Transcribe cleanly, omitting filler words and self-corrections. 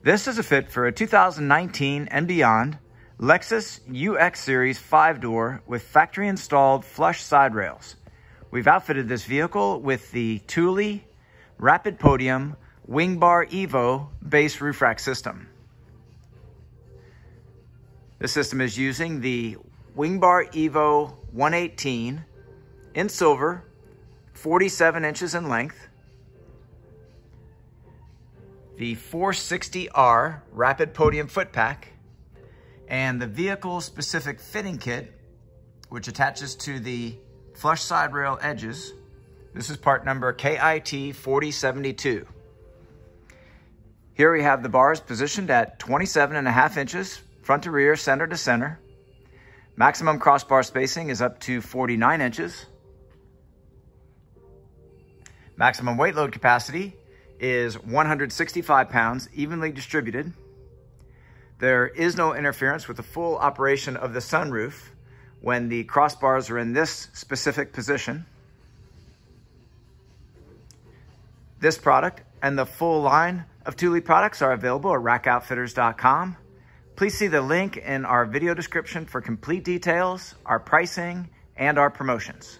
This is a fit for a 2019 and beyond Lexus UX Series 5-door with factory installed flush side rails. We've outfitted this vehicle with the Thule Rapid Podium WingBar EVO base roof rack system. This system is using the WingBar EVO 118 in silver, 47 inches in length, the 460R Rapid Podium Foot pack, and the vehicle-specific fitting kit, which attaches to the flush side rail edges. This is part number KIT 4072. Here we have the bars positioned at 27.5 inches, front to rear, center to center. Maximum crossbar spacing is up to 49 inches. Maximum weight load capacity is 165 pounds, evenly distributed. There is no interference with the full operation of the sunroof when the crossbars are in this specific position. This product and the full line of Thule products are available at rackoutfitters.com. Please see the link in our video description for complete details, our pricing, and our promotions.